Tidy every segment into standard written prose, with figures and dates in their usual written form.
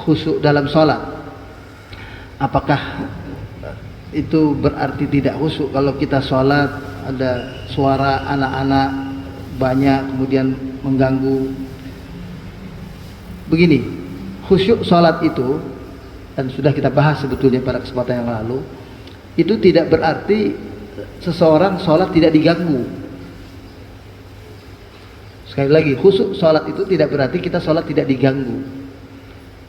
khusyuk dalam sholat. Apakah itu berarti tidak khusyuk kalau kita sholat ada suara anak-anak banyak kemudian mengganggu? Begini, khusyuk sholat itu, dan sudah kita bahas sebetulnya pada kesempatan yang lalu, itu tidak berarti seseorang sholat tidak diganggu. Sekali lagi, khusyuk sholat itu tidak berarti kita sholat tidak diganggu.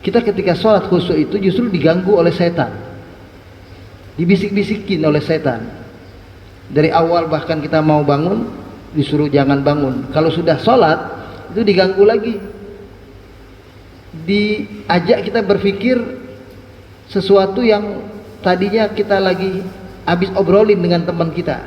Kita ketika sholat khusyuk itu justru diganggu oleh setan, dibisik-bisikin oleh setan. Dari awal bahkan kita mau bangun disuruh jangan bangun. Kalau sudah sholat itu diganggu lagi, diajak kita berpikir sesuatu yang tadinya kita lagi habis obrolin dengan teman kita.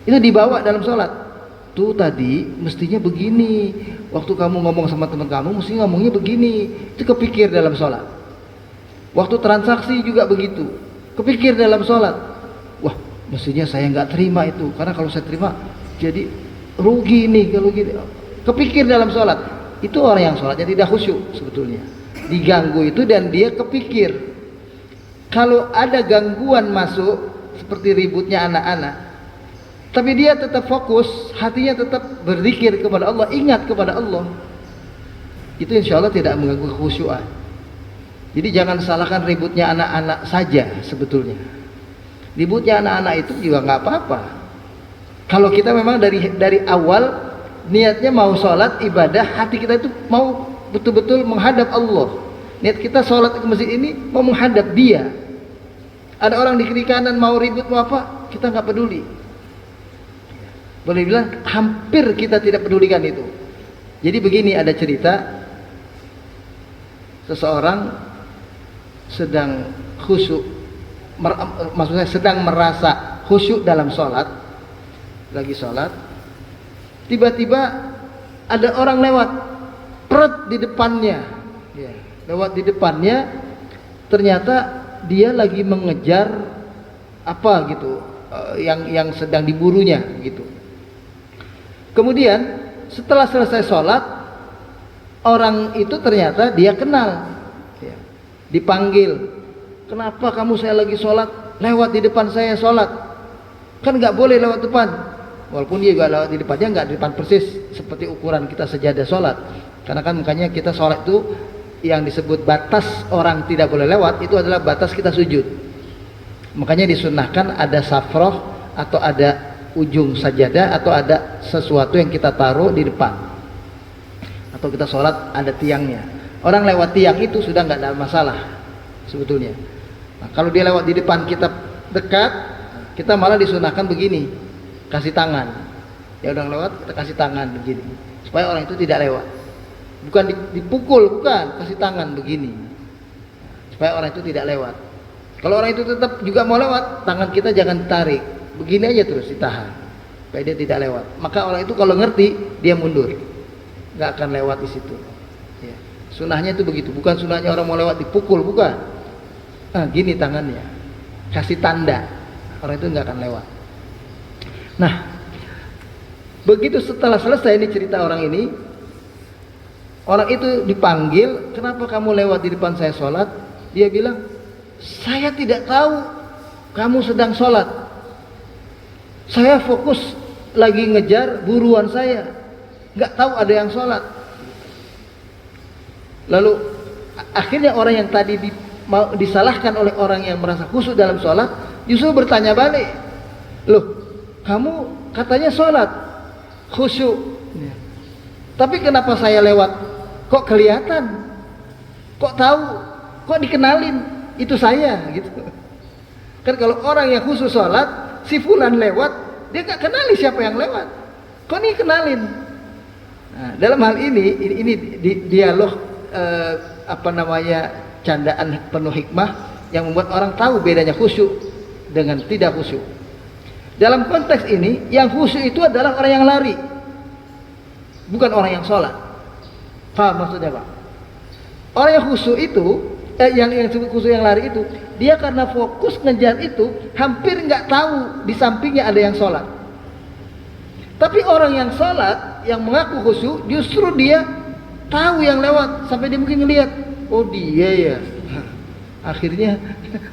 Itu dibawa dalam sholat. Tuh tadi mestinya begini, waktu kamu ngomong sama teman kamu mesti ngomongnya begini. Itu kepikir dalam sholat. Waktu transaksi juga begitu, kepikir dalam sholat. Wah, mestinya saya nggak terima itu, karena kalau saya terima jadi rugi nih kalau gitu. Kepikir dalam sholat. Itu orang yang sholatnya tidak khusyuk sebetulnya. Diganggu itu dan dia kepikir. Kalau ada gangguan masuk seperti ributnya anak-anak, tapi dia tetap fokus, hatinya tetap berzikir kepada Allah, ingat kepada Allah, itu insya Allah tidak mengganggu kekhusyuan. Jadi jangan salahkan ributnya anak-anak saja sebetulnya. Ributnya anak-anak itu juga nggak apa-apa. Kalau kita memang dari awal niatnya mau sholat ibadah, hati kita itu mau betul-betul menghadap Allah. Niat kita sholat ke masjid ini mau menghadap Dia. Ada orang di kiri kanan mau ribut mau apa, kita nggak peduli. Boleh bilang hampir kita tidak pedulikan itu. Jadi begini, ada cerita seseorang sedang khusyuk, maksudnya sedang merasa khusyuk dalam sholat, lagi sholat, tiba-tiba ada orang lewat, pret di depannya, ya, lewat di depannya, ternyata dia lagi mengejar apa gitu, yang sedang diburunya gitu. Kemudian setelah selesai sholat, orang itu ternyata dia kenal, ya, dipanggil. Kenapa kamu, saya lagi sholat lewat di depan saya sholat? Kan nggak boleh lewat depan. Walaupun dia juga lewat di depannya, nggak di depan persis seperti ukuran kita sejadah sholat. Karena kan makanya kita sholat itu yang disebut batas orang tidak boleh lewat itu adalah batas kita sujud. Makanya disunnahkan ada safroh atau ada ujung sajadah atau ada sesuatu yang kita taruh di depan, atau kita sholat ada tiangnya. Orang lewat tiang itu sudah nggak ada masalah sebetulnya. Nah, kalau dia lewat di depan kita dekat, kita malah disunahkan begini, kasih tangan. Ya udah lewat, kita kasih tangan begini supaya orang itu tidak lewat. Bukan dipukul, bukan, kasih tangan begini supaya orang itu tidak lewat. Kalau orang itu tetap juga mau lewat, tangan kita jangan tarik, begini aja terus ditahan supaya dia tidak lewat. Maka orang itu kalau ngerti dia mundur, nggak akan lewat di situ, ya. Sunahnya itu begitu, bukan sunahnya orang mau lewat dipukul, bukan. Nah, gini tangannya, kasih tanda, orang itu nggak akan lewat. Nah, begitu setelah selesai ini cerita orang ini, orang itu dipanggil, kenapa kamu lewat di depan saya sholat? Dia bilang, saya tidak tahu kamu sedang sholat. Saya fokus lagi ngejar buruan saya, nggak tahu ada yang sholat. Lalu akhirnya orang yang tadi mau disalahkan oleh orang yang merasa khusyuk dalam sholat justru bertanya balik, loh kamu katanya sholat khusyuk, tapi kenapa saya lewat kok kelihatan, kok tahu, kok dikenalin itu saya gitu. Kan kalau orang yang khusyuk sholat, si fulan lewat, dia gak kenali siapa yang lewat, kok nih kenalin. Nah, dalam hal ini dialog candaan penuh hikmah yang membuat orang tahu bedanya khusyuk dengan tidak khusyuk. Dalam konteks ini, yang khusyuk itu adalah orang yang lari, bukan orang yang sholat. Paham maksudnya Pak? Orang yang khusyuk itu, yang disebut khusyuk yang lari itu, dia karena fokus ngejar itu, hampir nggak tahu di sampingnya ada yang sholat. Tapi orang yang sholat, yang mengaku khusyuk, justru dia tahu yang lewat, sampai dia mungkin ngelihat, oh dia ya. Akhirnya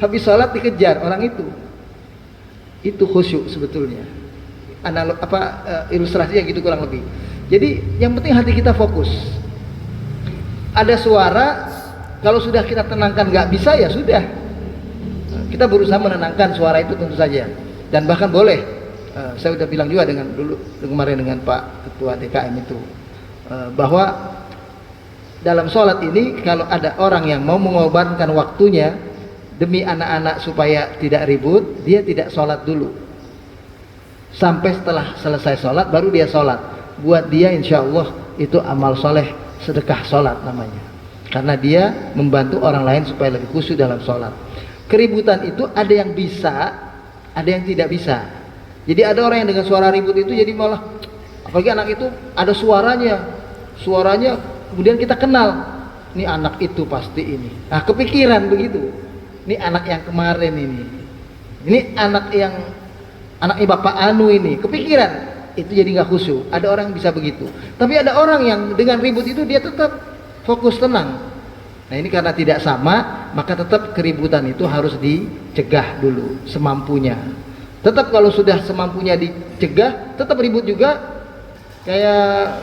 habis sholat dikejar orang itu khusyuk sebetulnya. Ilustrasinya gitu kurang lebih. Jadi yang penting hati kita fokus. Ada suara, kalau sudah kita tenangkan nggak bisa ya sudah. Kita berusaha menenangkan suara itu tentu saja. Dan bahkan boleh, saya sudah bilang juga kemarin dengan Pak Ketua DKM itu, bahwa dalam sholat ini kalau ada orang yang mau mengorbankan waktunya demi anak-anak supaya tidak ribut, dia tidak sholat dulu. Sampai setelah selesai sholat baru dia sholat. Buat dia insya Allah itu amal soleh, sedekah sholat namanya. Karena dia membantu orang lain supaya lebih khusyuk dalam sholat. Keributan itu ada yang bisa, ada yang tidak bisa. Jadi ada orang yang dengan suara ribut itu jadi malah, apalagi anak itu ada suaranya kemudian kita kenal, ini anak itu pasti ini. Nah kepikiran begitu, ini anak yang kemarin ini anaknya Bapak Anu ini, kepikiran, itu jadi nggak khusyuk. Ada orang yang bisa begitu. Tapi ada orang yang dengan ribut itu dia tetap fokus tenang. Nah ini karena tidak sama, maka tetap keributan itu harus dicegah dulu semampunya. Tetap kalau sudah semampunya dicegah, tetap ribut juga. Kayak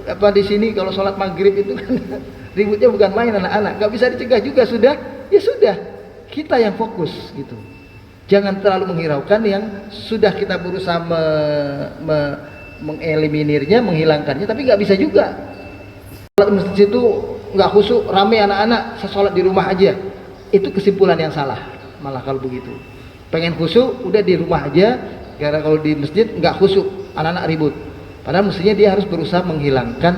apa di sini kalau sholat maghrib itu kan ributnya bukan main anak-anak, nggak bisa dicegah juga ya sudah kita yang fokus gitu. Jangan terlalu menghiraukan yang sudah kita berusaha mengeliminirnya, menghilangkannya, tapi nggak bisa juga. Sholat masjid itu nggak khusyuk, rame anak-anak, saya sholat di rumah aja. Itu kesimpulan yang salah. Malah kalau begitu, pengen khusyuk, udah di rumah aja. Karena kalau di masjid nggak khusyuk, anak-anak ribut. Padahal mestinya dia harus berusaha menghilangkan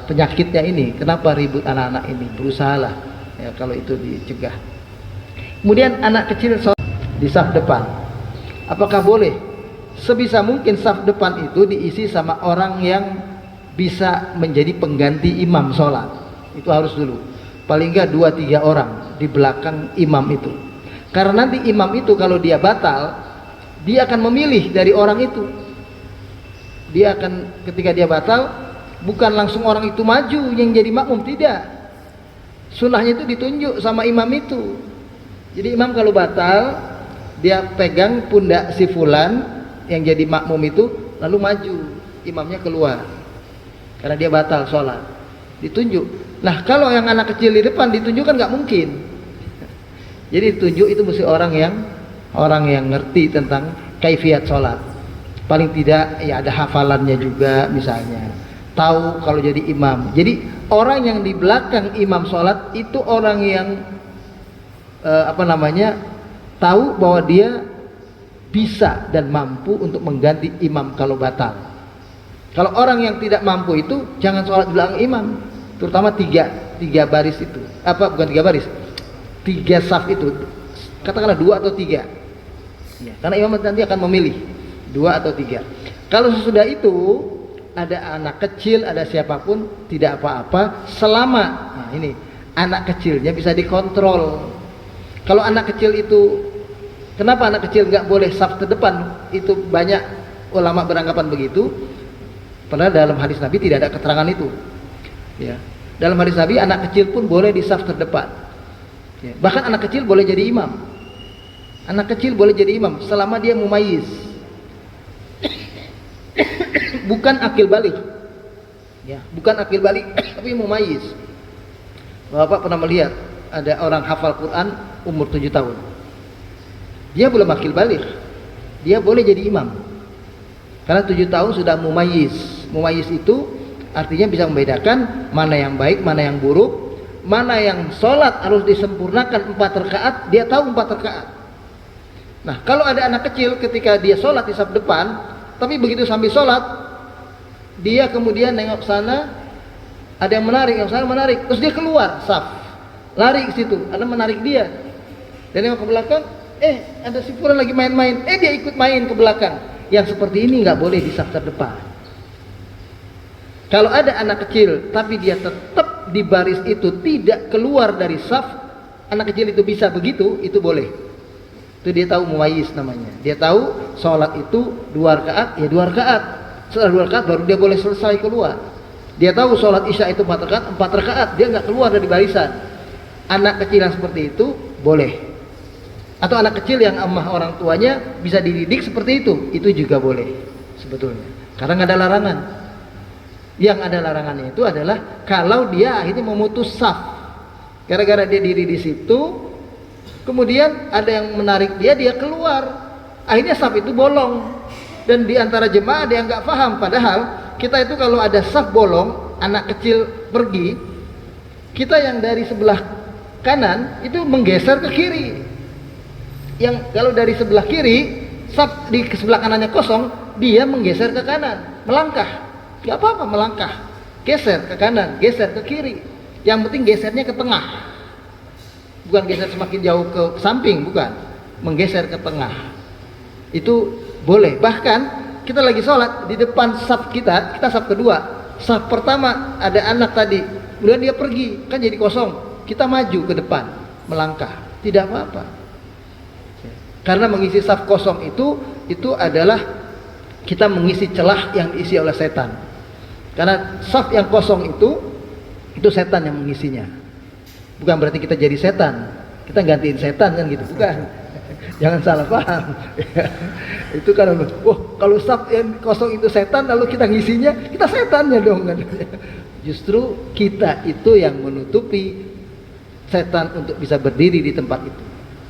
penyakitnya ini. Kenapa ribut anak-anak ini? Berusahalah ya, kalau itu dicegah. Kemudian anak kecil sholat di saf depan, apakah boleh? Sebisa mungkin saf depan itu diisi sama orang yang bisa menjadi pengganti imam sholat. Itu harus dulu, paling enggak 2-3 orang di belakang imam itu. Karena nanti imam itu kalau dia batal, dia akan memilih dari orang itu. Dia akan, ketika dia batal, bukan langsung orang itu maju yang jadi makmum, tidak. Sunnahnya itu ditunjuk sama imam itu. Jadi imam kalau batal, dia pegang pundak si fulan yang jadi makmum itu, lalu maju, imamnya keluar karena dia batal sholat, ditunjuk. Nah kalau yang anak kecil di depan ditunjuk kan nggak mungkin. Jadi ditunjuk itu mesti orang yang ngerti tentang kaifiat sholat, paling tidak ya ada hafalannya juga, misalnya tahu kalau jadi imam. Jadi orang yang di belakang imam sholat itu orang yang tahu bahwa dia bisa dan mampu untuk mengganti imam kalau batal. Kalau orang yang tidak mampu itu jangan sholat di belakang imam, terutama tiga baris itu, bukan 3 baris, 3 saf itu, katakanlah 2 atau 3 ya, karena imam nanti akan memilih 2 atau 3. Kalau sesudah itu ada anak kecil, ada siapapun, tidak apa-apa selama, nah ini anak kecilnya bisa dikontrol. Kalau anak kecil itu, kenapa anak kecil nggak boleh saf terdepan? Itu banyak ulama beranggapan begitu. Padahal dalam hadis Nabi tidak ada keterangan itu. Ya, dalam hadis Nabi anak kecil pun boleh di saf terdepan. Ya, bahkan anak kecil boleh jadi imam. Anak kecil boleh jadi imam selama dia mumayyiz. Bukan akil balik. Ya, bukan akil balik, tapi mumayyiz. Bapak pernah melihat ada orang hafal Quran umur 7 tahun. Dia belum akil balik, dia boleh jadi imam. Karena 7 tahun sudah mumayyiz. Mumayyiz itu artinya bisa membedakan mana yang baik, mana yang buruk, mana yang sholat harus disempurnakan 4 rakaat, dia tahu 4 rakaat. Nah, kalau ada anak kecil ketika dia sholat di saf depan, tapi begitu sambil sholat, dia kemudian nengok sana, ada yang menarik, yang sana menarik, terus dia keluar saf, lari ke situ, ada menarik dia, dan nengok ke belakang, ada si fulan lagi main-main, dia ikut main ke belakang. Yang seperti ini nggak boleh di saf terdepan. Kalau ada anak kecil tapi dia tetap di baris itu, tidak keluar dari saf, anak kecil itu bisa begitu, itu boleh. Itu dia tahu mumayyiz namanya. Dia tahu sholat itu 2 rakaat, ya 2 rakaat. Setelah 2 rakaat baru dia boleh selesai keluar. Dia tahu sholat isya itu 4 rakaat, 4 rakaat, dia nggak keluar dari barisan. Anak kecil yang seperti itu boleh. Atau anak kecil yang amah orang tuanya bisa dididik seperti itu juga boleh sebetulnya. Karena nggak ada larangan. Yang ada larangannya itu adalah kalau dia akhirnya memutus saf. Gara-gara dia diri di situ, kemudian ada yang menarik dia keluar. Akhirnya saf itu bolong. Dan di antara jemaah ada yang nggak paham, padahal kita itu kalau ada saf bolong, anak kecil pergi, kita yang dari sebelah kanan itu menggeser ke kiri. Yang kalau dari sebelah kiri, saf di sebelah kanannya kosong, dia menggeser ke kanan, melangkah. Gak apa-apa melangkah, geser ke kanan, geser ke kiri. Yang penting gesernya ke tengah. Bukan geser semakin jauh ke samping, bukan. Menggeser ke tengah. Itu boleh. Bahkan kita lagi sholat di depan saf kita saf kedua. Saf pertama ada anak tadi, kemudian dia pergi, kan jadi kosong. Kita maju ke depan, melangkah, tidak apa-apa. Karena mengisi saf kosong itu adalah kita mengisi celah yang diisi oleh setan. Karena saf yang kosong itu setan yang mengisinya. Bukan berarti kita jadi setan, kita gantiin setan kan gitu, bukan. Jangan salah paham. Itu kan, kalau saf yang kosong itu setan, lalu kita ngisinya, kita setannya dong kan. Justru kita itu yang menutupi setan untuk bisa berdiri di tempat itu.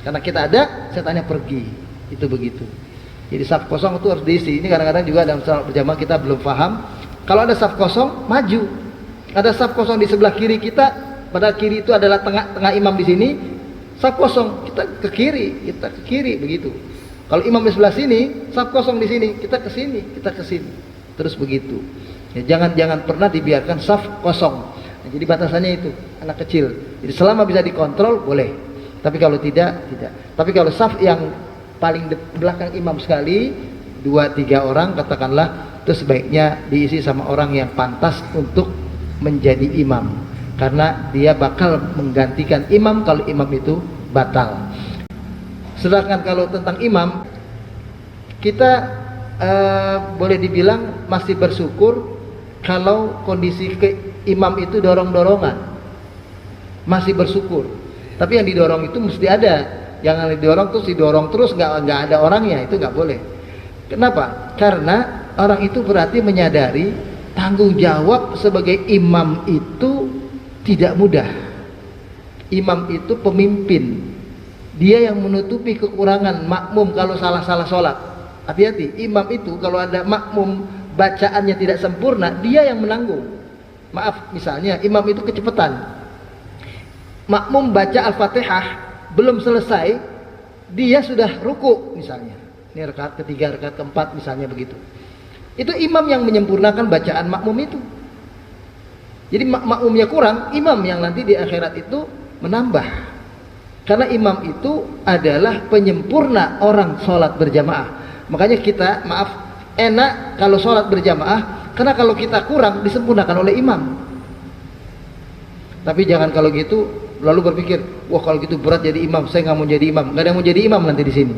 Karena kita ada, setannya pergi. Itu begitu. Jadi saf kosong itu harus diisi. Ini kadang-kadang juga dalam salat berjamaah kita belum paham. Kalau ada saf kosong, maju. Ada saf kosong di sebelah kiri kita, padahal kiri itu adalah tengah imam di sini. Saf kosong, kita ke kiri begitu. Kalau imam di sebelah sini, saf kosong di sini, kita ke sini. Terus begitu. Ya, jangan pernah dibiarkan saf kosong. Nah, jadi batasannya itu anak kecil. Jadi selama bisa dikontrol boleh. Tapi kalau tidak. Tapi kalau saf yang paling belakang imam sekali, 2-3 orang katakanlah, itu sebaiknya diisi sama orang yang pantas untuk menjadi imam. Karena dia bakal menggantikan imam kalau imam itu batal. Sedangkan kalau tentang imam, kita boleh dibilang masih bersyukur kalau kondisi imam itu dorong-dorongan, masih bersyukur. Tapi yang didorong itu mesti ada. Jangan didorong terus nggak ada orangnya, itu nggak boleh. Kenapa? Karena orang itu berarti menyadari tanggung jawab sebagai imam itu tidak mudah. Imam itu pemimpin. Dia yang menutupi kekurangan makmum kalau salah-salah sholat. Hati-hati, imam itu kalau ada makmum bacaannya tidak sempurna, dia yang menanggung. Maaf, misalnya imam itu kecepatan. Makmum baca Al-Fatihah belum selesai, dia sudah ruku misalnya. Ini rakaat ketiga, rakaat keempat misalnya begitu. Itu imam yang menyempurnakan bacaan makmum itu. Jadi makmumnya kurang, imam yang nanti di akhirat itu menambah. Karena imam itu adalah penyempurna orang sholat berjamaah. Makanya kita, enak kalau sholat berjamaah, karena kalau kita kurang disempurnakan oleh imam. Tapi jangan kalau gitu lalu berpikir, wah kalau gitu berat jadi imam, saya nggak mau jadi imam. Nggak ada yang mau jadi imam nanti di sini.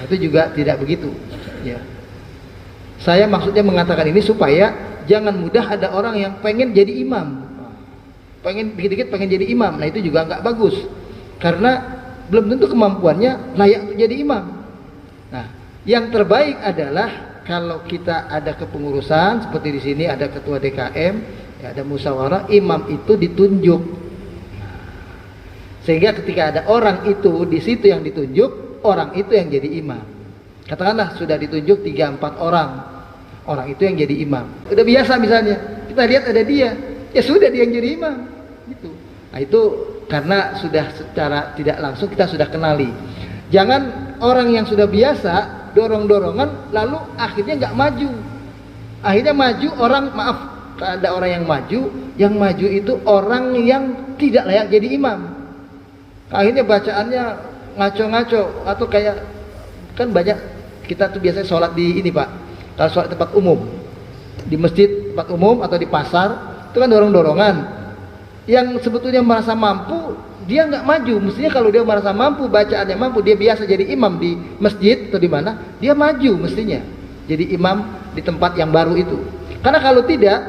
Itu juga tidak begitu. Ya. Saya maksudnya mengatakan ini supaya jangan mudah ada orang yang pengen jadi imam, pengen dikit-dikit pengen jadi imam. Nah itu juga nggak bagus, karena belum tentu kemampuannya layak untuk jadi imam. Nah yang terbaik adalah kalau kita ada kepengurusan seperti di sini ada ketua DKM, ya, ada musyawarah, imam itu ditunjuk. Sehingga ketika ada orang itu di situ yang ditunjuk, orang itu yang jadi imam. Katakanlah sudah ditunjuk 3-4 orang itu yang jadi imam. Udah biasa misalnya, kita lihat ada dia, ya sudah dia yang jadi imam. Gitu. Nah itu karena sudah secara tidak langsung kita sudah kenali. Jangan orang yang sudah biasa dorong-dorongan lalu akhirnya nggak maju. Akhirnya maju orang, ada orang yang maju itu orang yang tidak layak jadi imam. Akhirnya bacaannya ngaco-ngaco atau kayak kan banyak kita tuh biasanya sholat di ini Pak, kalau sholat tempat umum, di masjid tempat umum atau di pasar itu kan dorong-dorongan. Yang sebetulnya merasa mampu dia nggak maju. Mestinya kalau dia merasa mampu, bacaannya mampu, dia biasa jadi imam di masjid atau di mana, dia maju mestinya jadi imam di tempat yang baru itu. Karena kalau tidak,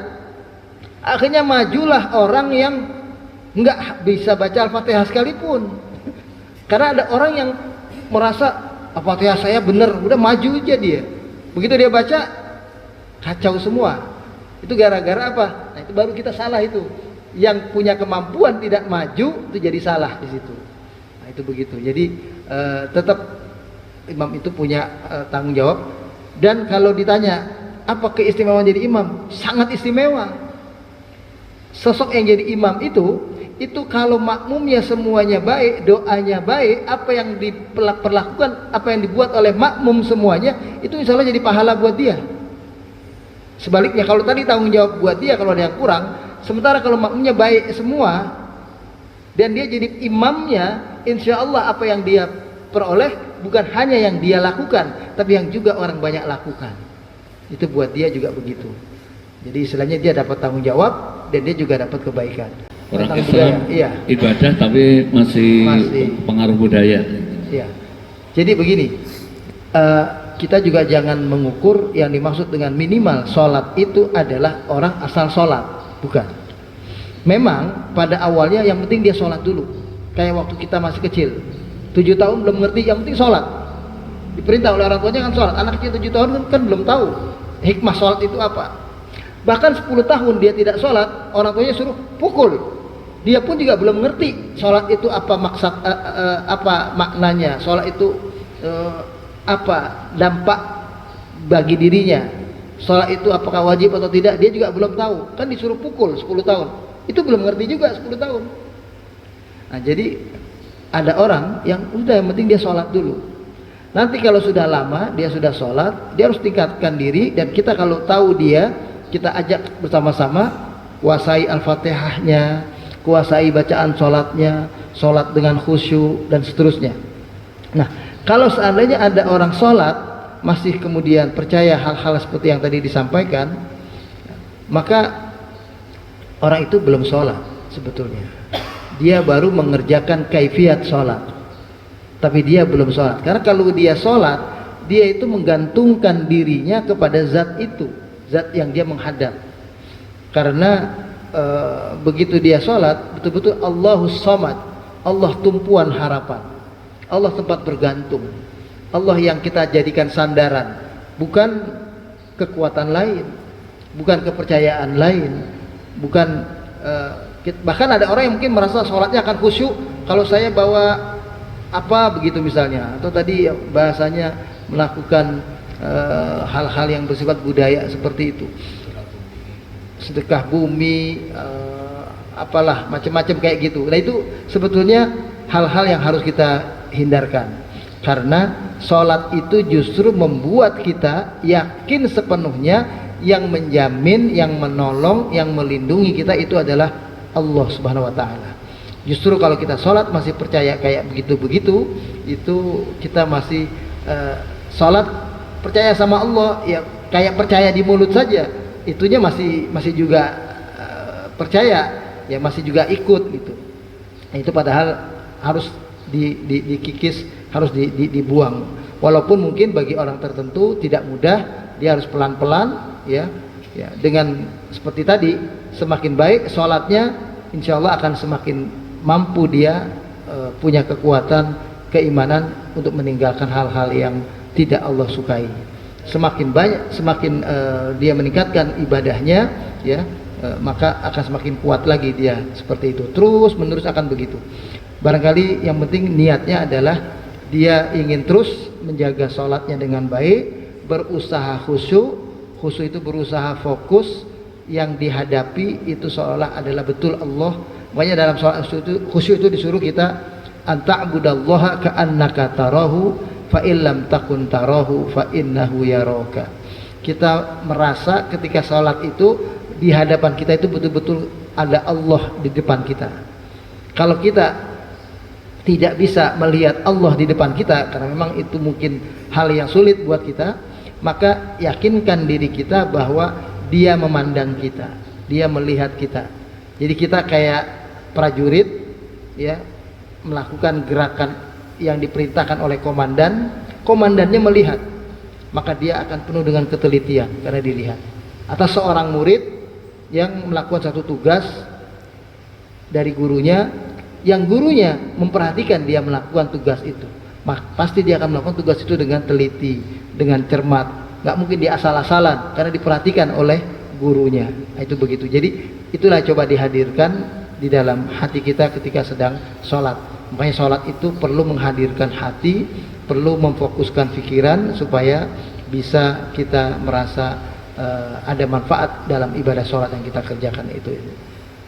Akhirnya majulah orang yang nggak bisa baca Al-Fatihah sekalipun. Karena ada orang yang merasa Al-Fatihah saya benar, udah maju aja dia. Begitu dia baca, kacau semua. Itu gara-gara apa? Nah, itu baru kita salah itu. Yang punya kemampuan tidak maju itu jadi salah di situ. Nah, itu begitu. Jadi tetap imam itu punya tanggung jawab. Dan kalau ditanya apa keistimewaan jadi imam, sangat istimewa. Sosok yang jadi imam itu kalau makmumnya semuanya baik, doanya baik, apa yang diperlakukan, apa yang dibuat oleh makmum semuanya, itu insya Allah jadi pahala buat dia. Sebaliknya kalau tadi tanggung jawab buat dia kalau ada yang kurang, sementara kalau makmumnya baik semua dan dia jadi imamnya, insya Allah apa yang dia peroleh bukan hanya yang dia lakukan, tapi yang juga orang banyak lakukan. Itu buat dia juga begitu. Jadi istilahnya dia dapat tanggung jawab dan dia juga dapat kebaikan. Orang Islam iya. Ibadah tapi masih pengaruh budaya. Iya. Jadi begini, kita juga jangan mengukur yang dimaksud dengan minimal sholat itu adalah orang asal sholat, bukan. Memang pada awalnya yang penting dia sholat dulu. Kayak waktu kita masih kecil, 7 tahun belum ngerti, yang penting sholat. Diperintah oleh orang tuanya kan sholat. Anak kecil 7 tahun kan belum tahu hikmah sholat itu apa. Bahkan 10 tahun dia tidak sholat, orang tuanya suruh pukul. Dia pun juga belum ngerti sholat itu apa maksud, apa maknanya, sholat itu apa dampak bagi dirinya, sholat itu apakah wajib atau tidak, dia juga belum tahu. Kan disuruh pukul 10 tahun, itu belum ngerti juga 10 tahun. Nah jadi ada orang yang udah yang penting dia sholat dulu. Nanti kalau sudah lama dia sudah sholat, dia harus tingkatkan diri. Dan kita kalau tahu dia, kita ajak bersama-sama, kuasai Al-Fatihahnya, kuasai bacaan sholatnya, sholat dengan khusyuk dan seterusnya. Nah kalau seandainya ada orang sholat masih kemudian percaya hal-hal seperti yang tadi disampaikan, maka orang itu belum sholat sebetulnya. Dia baru mengerjakan kaifiat sholat, tapi dia belum sholat. Karena kalau dia sholat, dia itu menggantungkan dirinya kepada zat itu, zat yang dia menghadap. Karena begitu dia sholat, betul-betul Allahus Samad, Allah tumpuan harapan, Allah tempat bergantung, Allah yang kita jadikan sandaran, bukan kekuatan lain, bukan kepercayaan lain, bukan bahkan ada orang yang mungkin merasa sholatnya akan khusyuk kalau saya bawa apa begitu misalnya, atau tadi bahasanya melakukan hal-hal yang bersifat budaya seperti itu, sedekah bumi, apalah macam-macam kayak gitu. Nah itu sebetulnya hal-hal yang harus kita hindarkan, karena sholat itu justru membuat kita yakin sepenuhnya yang menjamin, yang menolong, yang melindungi kita itu adalah Allah Subhanahu wa Ta'ala. Justru kalau kita sholat masih percaya kayak begitu-begitu, itu kita masih sholat percaya sama Allah ya kayak percaya di mulut saja, itunya masih juga percaya ya, masih juga ikut gitu. Nah, itu padahal harus dikikis, harus dibuang. Walaupun mungkin bagi orang tertentu tidak mudah, dia harus pelan-pelan ya dengan seperti tadi, semakin baik sholatnya, insya Allah akan semakin mampu dia punya kekuatan keimanan untuk meninggalkan hal-hal yang tidak Allah sukai. Semakin banyak, semakin dia meningkatkan ibadahnya ya, maka akan semakin kuat lagi dia seperti itu. Terus menerus akan begitu. Barangkali yang penting niatnya adalah dia ingin terus menjaga sholatnya dengan baik, berusaha khusyuk. Khusyuk itu berusaha fokus, yang dihadapi itu seolah adalah betul Allah. Makanya dalam sholat khusyuk itu disuruh kita anta'budallaha ka'annaka tarahu fa illam takun tarahu fa innahu yaraka. Kita merasa ketika sholat itu di hadapan kita itu betul-betul ada Allah di depan kita. Kalau kita tidak bisa melihat Allah di depan kita, karena memang itu mungkin hal yang sulit buat kita, maka yakinkan diri kita bahwa dia memandang kita, dia melihat kita. Jadi kita kayak prajurit ya, melakukan gerakan yang diperintahkan oleh komandan, komandannya melihat, maka dia akan penuh dengan ketelitian karena dilihat. Atau seorang murid yang melakukan satu tugas dari gurunya, yang gurunya memperhatikan dia melakukan tugas itu, pasti dia akan melakukan tugas itu dengan teliti, dengan cermat, nggak mungkin dia asal-asalan karena diperhatikan oleh gurunya. Nah, itu begitu. Jadi itulah coba dihadirkan di dalam hati kita ketika sedang sholat. Makanya sholat itu perlu menghadirkan hati, perlu memfokuskan pikiran supaya bisa kita merasa ada manfaat dalam ibadah sholat yang kita kerjakan itu.